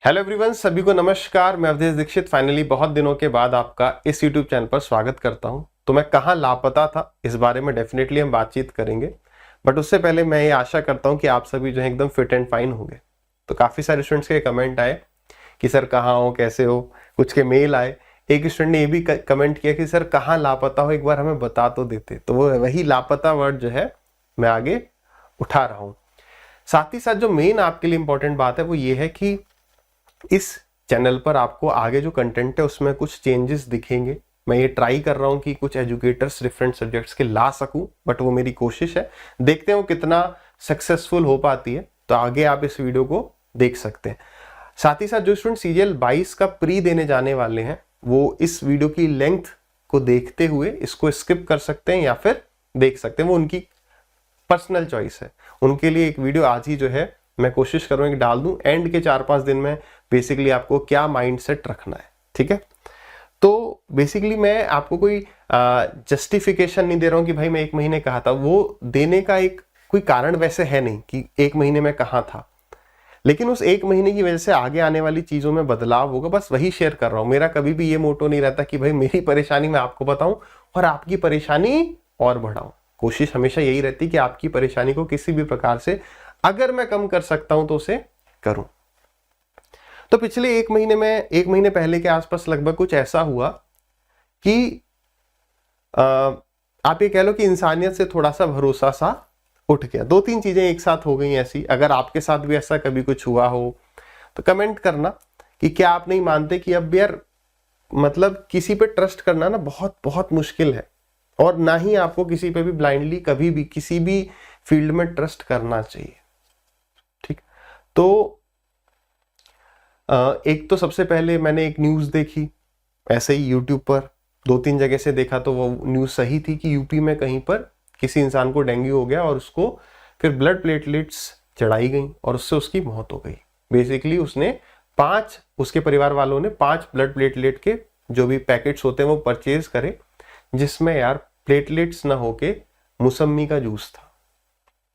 Hello everyone, सभी को नमस्कार। मैं अवधेश दीक्षित फाइनली बहुत दिनों के बाद आपका इस यूट्यूब चैनल पर स्वागत करता हूं। तो मैं कहाँ लापता था इस बारे में डेफिनेटली हम बातचीत करेंगे, बट उससे पहले मैं ये आशा करता हूं कि आप सभी जो है एकदम फिट एंड फाइन होंगे। तो काफ़ी सारे स्टूडेंट्स के कमेंट आए कि सर कहाँ हो, कैसे हो, कुछ के मेल आए। एक स्टूडेंट ने ये भी कमेंट किया कि सर कहाँ लापता हो, एक बार हमें बता तो देते। तो वो वही लापता वर्ड जो है मैं आगे उठा रहा हूँ। साथ ही साथ जो मेन आपके लिए इंपॉर्टेंट बात है वो ये है कि इस चैनल पर आपको आगे जो कंटेंट है उसमें कुछ चेंजेस दिखेंगे। मैं ये ट्राई कर रहा हूँ कि कुछ एजुकेटर्स डिफरेंट सब्जेक्ट्स के ला सकूं, बट वो मेरी कोशिश है। देखते हैं वो कितना सक्सेसफुल हो पाती है। तो आगे आप इस वीडियो को देख सकते हैं। साथ ही साथ जो स्टूडेंट सीजीएल 22 का प्री देने जाने वाले हैं वो इस वीडियो की लेंथ को देखते हुए इसको स्किप कर सकते हैं या फिर देख सकते हैं, वो उनकी पर्सनल चॉइस है। उनके लिए एक वीडियो आज ही जो है मैं कोशिश करूंगा कि डाल दूं। एंड के 4-5 दिन में बेसिकली आपको क्या माइंडसेट रखना है, ठीक है। तो बेसिकली मैं आपको कोई जस्टिफिकेशन नहीं दे रहा हूं कि भाई मैं 1 महीने कहा था। वो देने का एक कोई कारण वैसे है नहीं कि 1 महीने में कहाँ था, लेकिन उस 1 महीने की वजह से आगे आने वाली चीजों में बदलाव होगा, बस वही शेयर कर रहा हूं। मेरा कभी भी ये मोटो नहीं रहता कि भाई मेरी परेशानी मैं आपको बताऊं और आपकी परेशानी और बढ़ाऊं। कोशिश हमेशा यही रहती कि आपकी परेशानी को किसी भी प्रकार से अगर मैं कम कर सकता हूं तो उसे करूं। तो पिछले 1 महीने में 1 महीने पहले के आसपास लगभग कुछ ऐसा हुआ कि आप ये कह लो कि इंसानियत से थोड़ा सा भरोसा सा उठ गया। 2-3 चीजें एक साथ हो गई ऐसी। अगर आपके साथ भी ऐसा कभी कुछ हुआ हो तो कमेंट करना कि क्या आप नहीं मानते कि अब यार मतलब किसी पे ट्रस्ट करना ना बहुत बहुत मुश्किल है, और ना ही आपको किसी पे भी ब्लाइंडली कभी भी किसी भी फील्ड में ट्रस्ट करना चाहिए, ठीक। तो एक तो सबसे पहले मैंने एक न्यूज़ देखी ऐसे ही यूट्यूब पर, 2-3 जगह से देखा तो वो न्यूज़ सही थी कि यूपी में कहीं पर किसी इंसान को डेंगू हो गया और उसको फिर ब्लड प्लेटलेट्स चढ़ाई गई और उससे उसकी मौत हो गई। बेसिकली उसके परिवार वालों ने 5 ब्लड प्लेटलेट के जो भी पैकेट्स होते हैं वो परचेज करे, जिसमें यार प्लेटलेट्स ना होके मौसम्मी का जूस था,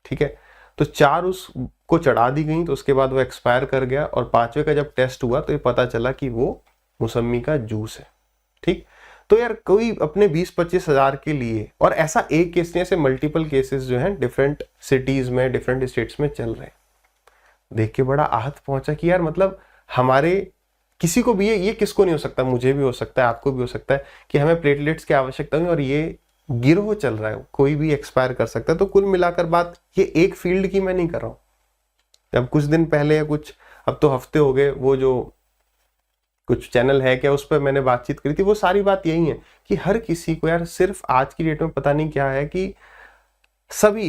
ठीक है। तो 4 उसको चढ़ा दी गई, तो उसके बाद वो एक्सपायर कर गया और 5वें का जब टेस्ट हुआ तो ये पता चला कि वो मौसम्मी का जूस है, ठीक। तो यार कोई अपने 20-25 हजार के लिए, और ऐसा एक केस नहीं, ऐसे मल्टीपल केसेस जो हैं डिफरेंट सिटीज में डिफरेंट स्टेट्स में चल रहे हैं। देख के बड़ा आहत पहुंचा कि यार मतलब हमारे किसी को भी ये किसको नहीं हो सकता, मुझे भी हो सकता है, आपको भी हो सकता है कि हमें प्लेटलेट्स की आवश्यकता है और ये गिरोह चल रहा है, कोई भी एक्सपायर कर सकता है। तो कुल मिलाकर बात ये एक फील्ड की मैं नहीं कर रहा हूं। अब कुछ दिन पहले या कुछ अब तो हफ्ते हो गए, वो जो कुछ चैनल है क्या उस पर मैंने बातचीत करी थी, वो सारी बात यही है कि हर किसी को यार सिर्फ आज की डेट में पता नहीं क्या है कि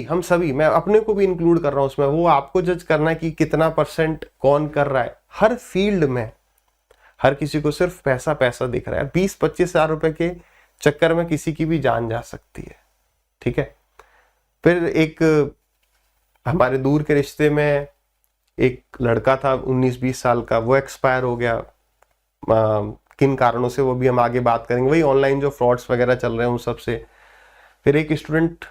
हम सभी, मैं अपने को भी इंक्लूड कर रहा हूं उसमें, वो आपको जज करना है कि कितना % कौन कर रहा है। हर फील्ड में हर किसी को सिर्फ पैसा पैसा दिख रहा है। 20-25 हजार रुपए के चक्कर में किसी की भी जान जा सकती है, ठीक है। फिर एक हमारे दूर के रिश्ते में एक लड़का था 19-20 साल का, वो एक्सपायर हो गया। किन कारणों से वो भी हम आगे बात करेंगे, वही ऑनलाइन जो फ्रॉड्स वगैरह चल रहे हैं उन सब से। फिर एक स्टूडेंट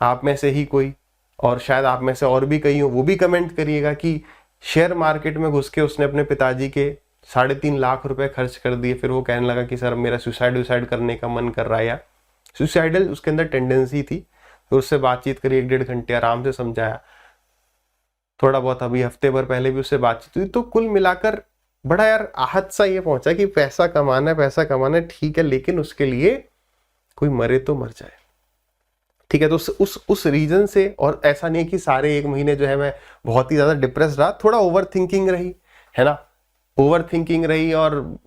आप में से ही कोई, और शायद आप में से और भी कई हो, वो भी कमेंट करिएगा कि शेयर मार्केट में घुस के उसने अपने पिताजी के 3.5 लाख रुपए खर्च कर दिए। फिर वो कहने लगा कि सर मेरा सुसाइड करने का मन कर रहा है, या सुसाइडल उसके अंदर टेंडेंसी थी। फिर उससे बातचीत करी 1-1.5 घंटे, आराम से समझाया थोड़ा बहुत। अभी हफ्ते भर पहले भी उससे बातचीत हुई। तो कुल मिलाकर बड़ा यार आहत सा ये पहुंचा कि पैसा कमाना है ठीक है, लेकिन उसके लिए कोई मरे तो मर जाए, ठीक है। तो उस रीजन से, और ऐसा नहीं है कि सारे 1 महीने जो है मैं बहुत ही ज्यादा डिप्रेस रहा, थोड़ा ओवर थिंकिंग रही है ना, ओवर थिंकिंग रही, और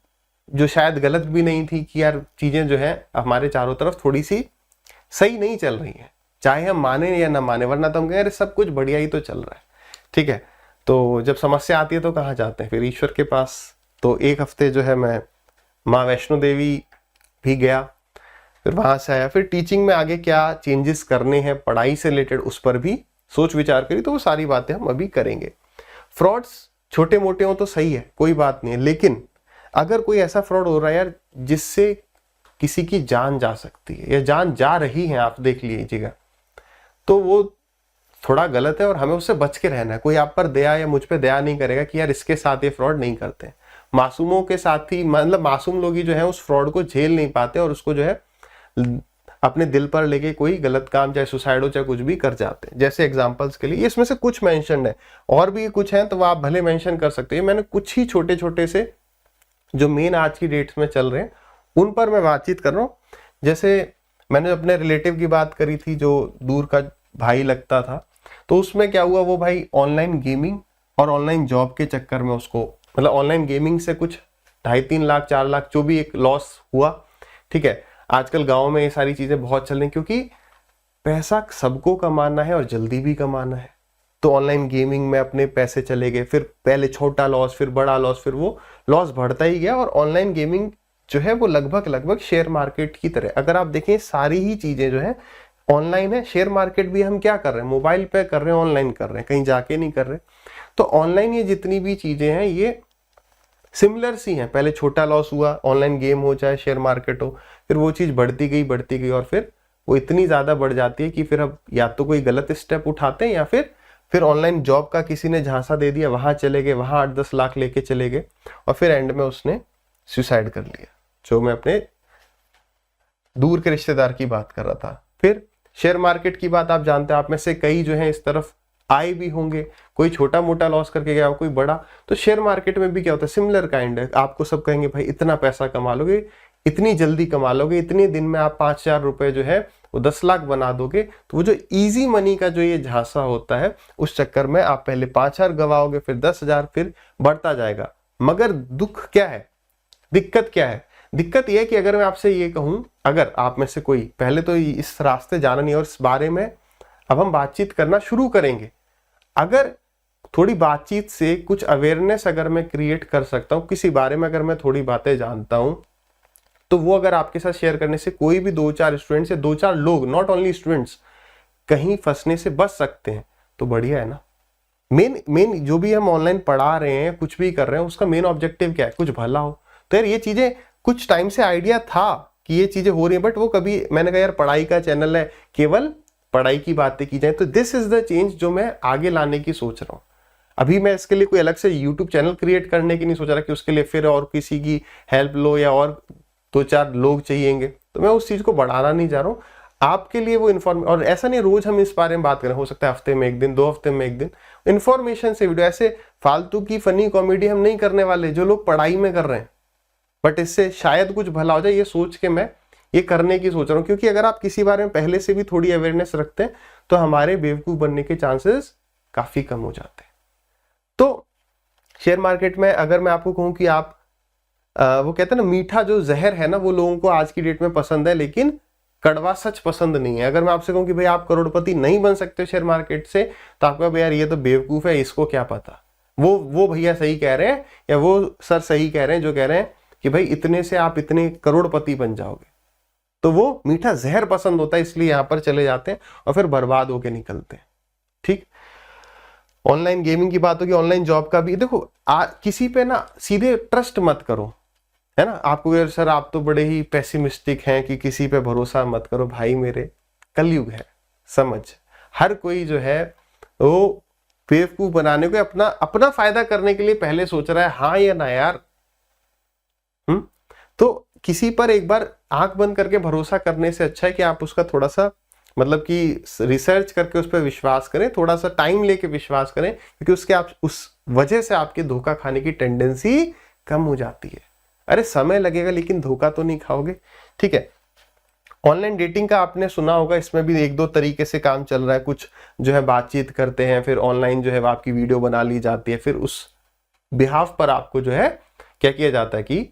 जो शायद गलत भी नहीं थी कि यार चीजें जो है हमारे चारों तरफ थोड़ी सी सही नहीं चल रही हैं, चाहे हम माने या ना माने, वरना तो हम कहें सब कुछ बढ़िया ही तो चल रहा है, ठीक है। तो जब समस्या आती है तो कहाँ जाते हैं, फिर ईश्वर के पास। तो 1 हफ्ते जो है मैं माँ वैष्णो देवी भी गया, फिर वहां से आया। फिर टीचिंग में आगे क्या चेंजेस करने हैं पढ़ाई से रिलेटेड, उस पर भी सोच विचार करी। तो वो सारी बातें हम अभी करेंगे। फ्रॉड्स छोटे मोटे हो तो सही है, कोई बात नहीं है, लेकिन अगर कोई ऐसा फ्रॉड हो रहा है यार जिससे किसी की जान जा सकती है या जान जा रही है, आप देख लीजिएगा, तो वो थोड़ा गलत है और हमें उससे बच के रहना है। कोई आप पर दया या मुझ पे दया नहीं करेगा कि यार इसके साथ ये फ्रॉड नहीं करते। मासूमों के साथ ही, मतलब मासूम लोग ही जो है उस फ्रॉड को झेल नहीं पाते और उसको जो है अपने दिल पर लेके कोई गलत काम, चाहे सुसाइड हो चाहे कुछ भी, कर जाते हैं। जैसे एग्जांपल्स के लिए इसमें से कुछ मेंशन है, और भी कुछ हैं तो वो आप भले मेंशन कर सकते हैं। मैंने कुछ ही छोटे छोटे से जो मेन आज की डेट्स में चल रहे हैं उन पर मैं बातचीत कर रहा हूँ। जैसे मैंने अपने रिलेटिव की बात करी थी जो दूर का भाई लगता था, तो उसमें क्या हुआ, वो भाई ऑनलाइन गेमिंग और ऑनलाइन जॉब के चक्कर में उसको, मतलब ऑनलाइन गेमिंग से कुछ 2.5-3 लाख 4 लाख जो भी एक लॉस हुआ। ठीक है, आजकल गांव में ये सारी चीजें बहुत चल रही क्योंकि पैसा सबको कमाना है और जल्दी भी कमाना है। तो ऑनलाइन गेमिंग में अपने पैसे चले गए, फिर पहले छोटा लॉस, फिर बड़ा लॉस, फिर वो लॉस बढ़ता ही गया। और ऑनलाइन गेमिंग जो है वो लगभग शेयर मार्केट की तरह, अगर आप देखें सारी ही चीजें जो है ऑनलाइन है। शेयर मार्केट भी हम क्या कर रहे हैं, मोबाइल पे कर रहे हैं, ऑनलाइन कर रहे हैं, कहीं जाके नहीं कर रहे। तो ऑनलाइन ये जितनी भी चीजें हैं ये सिमिलर सी हैं। पहले छोटा लॉस हुआ, ऑनलाइन गेम हो चाहे शेयर मार्केट हो, फिर वो चीज बढ़ती गई और फिर वो इतनी ज्यादा बढ़ जाती है कि फिर अब या तो कोई गलत स्टेप उठाते हैं या फिर ऑनलाइन जॉब का किसी ने झांसा दे दिया, वहां चले गए, वहां 8-10 लाख लेके चले गए और फिर एंड में उसने सुसाइड कर लिया। जो मैं अपने दूर के रिश्तेदार की बात कर रहा था। फिर शेयर मार्केट की बात आप जानते हैं, आप में से कई जो है इस तरफ आए भी होंगे, कोई छोटा मोटा लॉस करके गया, कोई बड़ा। तो शेयर मार्केट में भी क्या होता है, सिमिलर काइंड है। आपको सब कहेंगे भाई इतना पैसा कमा लोगे, इतनी जल्दी कमा लोगे, इतने दिन में आप 5,000 रुपए जो है वो 10 लाख बना दोगे। तो वो जो इजी मनी का जो ये झांसा होता है, उस चक्कर में आप पहले 5,000 गवाओगे, फिर 10,000, फिर बढ़ता जाएगा। मगर दुख क्या है, दिक्कत क्या है? दिक्कत यह है कि अगर मैं आपसे ये कहूं, अगर आप में से कोई पहले तो इस रास्ते जाना नहीं और इस बारे में अब हम बातचीत करना शुरू करेंगे। अगर थोड़ी बातचीत से कुछ अवेयरनेस अगर मैं क्रिएट कर सकता हूं किसी बारे में, अगर मैं थोड़ी बातें जानता हूं, तो वो अगर आपके साथ शेयर करने से कोई भी 2-4 स्टूडेंट्स या 2-4 लोग, नॉट ओनली स्टूडेंट्स, कहीं फंसने से बच सकते हैं, तो बढ़िया है ना। मेन जो भी हम ऑनलाइन पढ़ा रहे हैं, कुछ भी कर रहे हैं, उसका मेन ऑब्जेक्टिव क्या है, कुछ भला हो। तो यार ये चीजें कुछ टाइम से आइडिया था कि ये चीजें हो रही हैं, बट वो कभी, मैंने कहा यार पढ़ाई का चैनल है, केवल पढ़ाई की बातें की जाए। तो दिस इज द चेंज जो मैं आगे लाने की सोच रहा हूँ। अभी मैं इसके लिए कोई अलग से यूट्यूब चैनल क्रिएट करने की नहीं सोच रहा कि उसके लिए फिर और किसी की हेल्प लो या और 2-4 लोग चाहिएंगे। तो मैं उस चीज को बढ़ाना नहीं जा रहा हूँ। आपके लिए वो इन्फॉर्मेशन, और ऐसा नहीं रोज हम इस बारे में बात करें, हो सकता है हफ्ते में एक दिन, 2 हफ्ते में एक दिन, इन्फॉर्मेशन से वीडियो, ऐसे फालतू की फनी कॉमेडी हम नहीं करने वाले जो लोग पढ़ाई में कर रहे हैं, बट इससे शायद कुछ भला हो जाए, ये सोच के मैं ये करने की सोच रहा हूँ। क्योंकि अगर आप किसी बारे में पहले से भी थोड़ी अवेयरनेस रखते हैं तो हमारे बेवकूफ बनने के चांसेस काफी कम हो जाते हैं। तो शेयर मार्केट में अगर मैं आपको कहूं कि आप वो कहते हैं ना, मीठा जो जहर है ना, वो लोगों को आज की डेट में पसंद है, लेकिन कड़वा सच पसंद नहीं है। अगर मैं आपसे कहूं कि भाई आप करोड़पति नहीं बन सकते शेयर मार्केट से, तो आपको भाई यार ये तो बेवकूफ है, इसको क्या पता, वो भैया सही कह रहे हैं या वो सर सही कह रहे हैं जो कह रहे हैं कि भाई इतने से आप इतने करोड़पति बन जाओगे। तो वो मीठा जहर पसंद होता है, इसलिए यहां पर चले जाते हैं और फिर बर्बाद होके निकलते हैं। ठीक, ऑनलाइन गेमिंग की बात होगी, ऑनलाइन जॉब का भी देखो, किसी पे ना सीधे ट्रस्ट मत करो, है ना। आपको सर आप तो बड़े ही पेसिमिस्टिक हैं कि किसी पे भरोसा मत करो। भाई मेरे, कलयुग है, समझ, हर कोई जो है वो बेवकूफ बनाने को, अपना फायदा करने के लिए पहले सोच रहा है, हाँ या ना यार। तो किसी पर एक बार आंख बंद करके भरोसा करने से अच्छा है कि आप उसका थोड़ा सा, मतलब कि रिसर्च करके उस पर विश्वास करें, थोड़ा सा टाइम लेके विश्वास करें, क्योंकि उसके आप उस वजह से आपके धोखा खाने की टेंडेंसी कम हो जाती है। अरे समय लगेगा लेकिन धोखा तो नहीं खाओगे। ठीक है, ऑनलाइन डेटिंग का आपने सुना होगा, इसमें भी 1-2 तरीके से काम चल रहा है। कुछ जो है बातचीत करते हैं, फिर ऑनलाइन जो है आपकी वीडियो बना ली जाती है, फिर उस बिहाफ पर आपको जो है क्या किया जाता है कि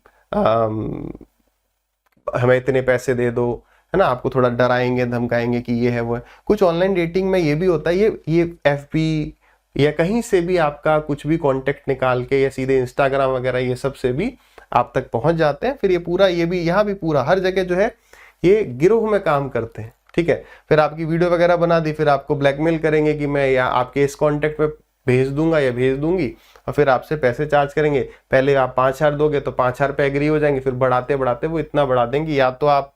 हमें इतने पैसे दे दो, है ना, आपको थोड़ा डराएंगे धमकाएंगे कि ये है वो है। कुछ ऑनलाइन डेटिंग में ये भी होता है, ये FB या कहीं से भी आपका कुछ भी कांटेक्ट निकाल के, या सीधे इंस्टाग्राम वगैरह ये सब से भी आप तक पहुंच जाते हैं। फिर ये पूरा, ये भी यहाँ भी पूरा हर जगह जो है ये गिरोह में काम करते हैं। ठीक है, फिर आपकी वीडियो वगैरह बना दी, फिर आपको ब्लैकमेल करेंगे कि मैं या आपके इस कॉन्टेक्ट पे भेज दूंगा या भेज दूंगी, और फिर आपसे पैसे चार्ज करेंगे। पहले आप 5,000 दोगे तो 5,000 पे एग्री हो जाएंगे, फिर बढ़ाते बढ़ाते वो इतना बढ़ा देंगे, या तो आप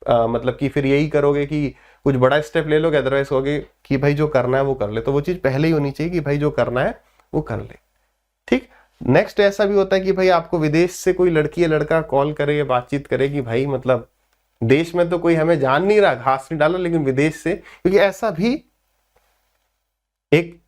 मतलब कि फिर यही करोगे कि कुछ बड़ा स्टेप ले लोगे, अदरवाइज होगे कि भाई जो करना है वो कर ले। तो वो चीज पहले ही होनी चाहिए कि भाई जो करना है वो कर ले, ठीक। नेक्स्ट ऐसा भी होता है कि भाई आपको विदेश से कोई लड़की या लड़का कॉल करे या बातचीत करे कि भाई मतलब देश में तो कोई हमें जान नहीं रहा, घास नहीं डाला, लेकिन विदेश से, क्योंकि ऐसा भी एक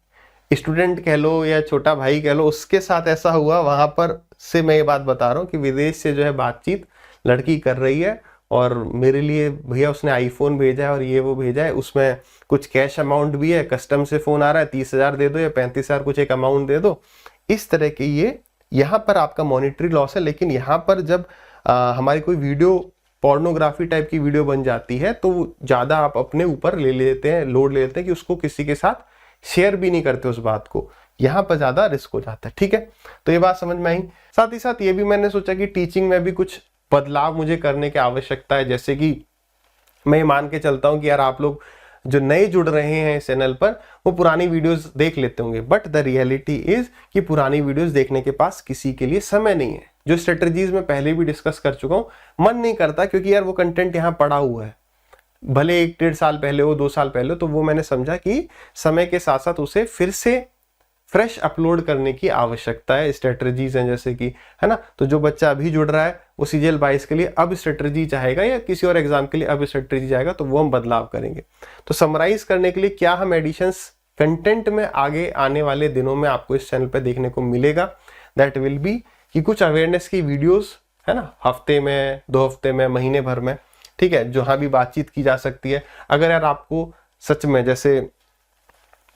स्टूडेंट कह लो या छोटा भाई कह लो, उसके साथ ऐसा हुआ। वहां पर से मैं ये बात बता रहा हूँ कि विदेश से जो है बातचीत लड़की कर रही है और मेरे लिए भैया उसने आईफोन भेजा है और ये वो भेजा है, उसमें कुछ कैश अमाउंट भी है, कस्टम से फोन आ रहा है 30,000 दे दो या 35,000 कुछ एक अमाउंट दे दो। इस तरह के ये यहाँ पर आपका मॉनिटरी लॉस है। लेकिन यहाँ पर जब हमारी कोई वीडियो पोर्नोग्राफी टाइप की वीडियो बन जाती है तो ज्यादा आप अपने ऊपर ले लेते हैं, लोड ले लेते हैं कि उसको किसी के साथ शेयर भी नहीं करते उस बात को, यहाँ पर ज्यादा रिस्क हो जाता है, ठीक है। तो ये बात समझ में आई। साथ ही साथ ये भी मैंने सोचा कि टीचिंग में भी कुछ बदलाव मुझे करने की आवश्यकता है। जैसे कि मैं मान के चलता हूँ कि यार आप लोग जो नए जुड़ रहे हैं इस चैनल पर वो पुरानी वीडियोस देख लेते होंगे, बट द रियलिटी इज कि पुरानी वीडियोस देखने के पास किसी के लिए समय नहीं है। जो स्ट्रेटजीज मैं पहले भी डिस्कस कर चुका हूँ, मन नहीं करता क्योंकि यार वो कंटेंट यहाँ पड़ा हुआ है, भले 1-1.5 साल पहले हो, 2 साल पहले हो, तो वो मैंने समझा कि समय के साथ साथ उसे फिर से फ्रेश अपलोड करने की आवश्यकता है। स्ट्रेटजीज हैं जैसे कि, है ना, तो जो बच्चा अभी जुड़ रहा है वो CGL 22 के लिए अब स्ट्रेटजी चाहेगा या किसी और एग्जाम के लिए अब स्ट्रेटजी चाहेगा, तो वो हम बदलाव करेंगे। तो समराइज करने के लिए क्या हम एडिशंस कंटेंट में आगे आने वाले दिनों में आपको इस चैनल पे देखने को मिलेगा, दैट विल बी कि कुछ अवेयरनेस की वीडियोस, है ना, हफ्ते में, 2 हफ्ते में, महीने भर में, ठीक है, जहां भी बातचीत की जा सकती है। अगर यार आपको सच में, जैसे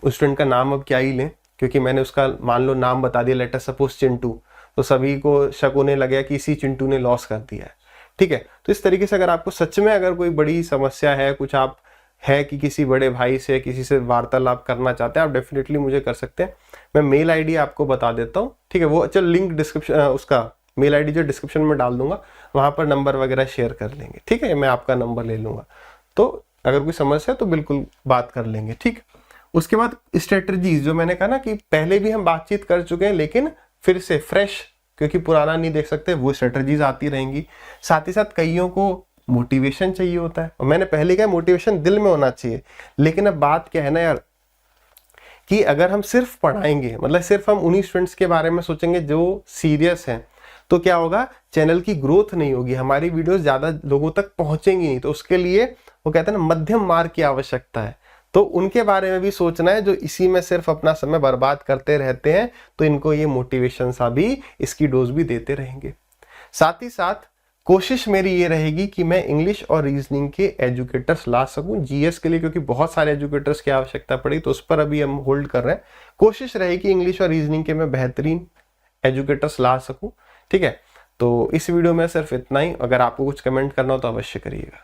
उस स्टूडेंट का नाम अब क्या ही लें, क्योंकि मैंने उसका मान लो नाम बता दिया, लेटर सपोज चिंटू, तो सभी को शक होने लगा कि इसी चिंटू ने लॉस कर दिया है, ठीक है। तो इस तरीके से अगर आपको सच में अगर कोई बड़ी समस्या है, कुछ आप है कि किसी बड़े भाई से, किसी से वार्तालाप करना चाहते हैं, आप डेफिनेटली मुझे कर सकते हैं। मैं मेल आईडी आपको बता देता हूँ, ठीक है, वो चल लिंक डिस्क्रिप्शन, उसका मेल आईडी जो डिस्क्रिप्शन में डाल दूंगा, वहां पर नंबर वगैरह शेयर कर लेंगे, ठीक है, मैं आपका नंबर ले लूंगा। तो अगर कोई समस्या है तो बिल्कुल बात कर लेंगे, ठीक। उसके बाद स्ट्रेटजीज जो मैंने कहा ना कि पहले भी हम बातचीत कर चुके हैं, लेकिन फिर से फ्रेश, क्योंकि पुराना नहीं देख सकते, वो स्ट्रेटजीज आती रहेंगी। साथ ही साथ कईयों को मोटिवेशन चाहिए होता है, और मैंने पहले कहा मोटिवेशन दिल में होना चाहिए। लेकिन अब बात क्या है ना यार, कि अगर हम सिर्फ पढ़ाएंगे, मतलब सिर्फ हम उन्हीं स्टूडेंट्स के बारे में सोचेंगे जो सीरियस हैं, तो क्या होगा, चैनल की ग्रोथ नहीं होगी, हमारी वीडियोस ज्यादा लोगों तक पहुंचेंगी नहीं। तो उसके लिए वो कहते हैं ना, मध्यम मार्ग की आवश्यकता है। तो उनके बारे में भी सोचना है जो इसी में सिर्फ अपना समय बर्बाद करते रहते हैं, तो इनको ये मोटिवेशन सा भी, इसकी डोज भी देते रहेंगे। साथ ही साथ कोशिश मेरी ये रहेगी कि मैं इंग्लिश और रीजनिंग के एजुकेटर्स ला सकूं जीएस के लिए, क्योंकि बहुत सारे एजुकेटर्स की आवश्यकता पड़ी, तो उस पर अभी हम होल्ड कर रहे हैं। कोशिश रहेगी इंग्लिश और रीजनिंग के मैं बेहतरीन एजुकेटर्स ला सकूं, ठीक है। तो इस वीडियो में सिर्फ इतना ही। अगर आपको कुछ कमेंट करना हो तो अवश्य करिएगा।